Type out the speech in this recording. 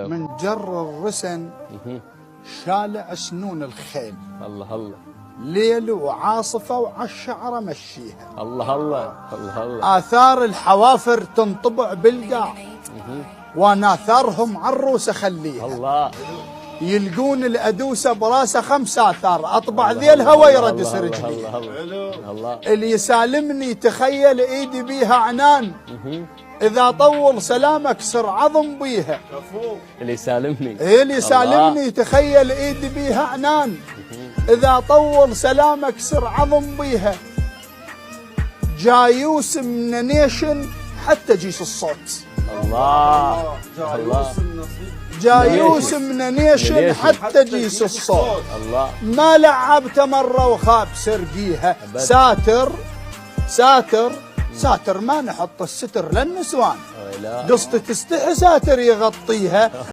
من جر الرسن شالع سنون الخيل. الله الله. ليل وعاصفة وعالشعرة مشيها. الله الله الله الله. آثار الحوافر تنطبع بالقاع وناثارهم عالروس خليها. الله. يلقون الأدوسة براسه 5 آثار أطبع ذيلها ويردس رجليها. الله. اللي يسالمني تخيل إيدي بيها عنان، إذا طول سلامك اكسر عظم بيها. اللي يسالمني. اللي يسالمني تخيل إيدي بيها عنان، إذا طول سلامك اكسر عظم بيها. جايوس من نيشن حتى جيس الصوت. الله الله. جايوس من نيشن حتى جيس الصوت. الله. ما لعبت مرة وخاب سرقيها. ساتر ساتر ساتر ما نحط الستر للنسوان، قصة تستحي ساتر يغطيها.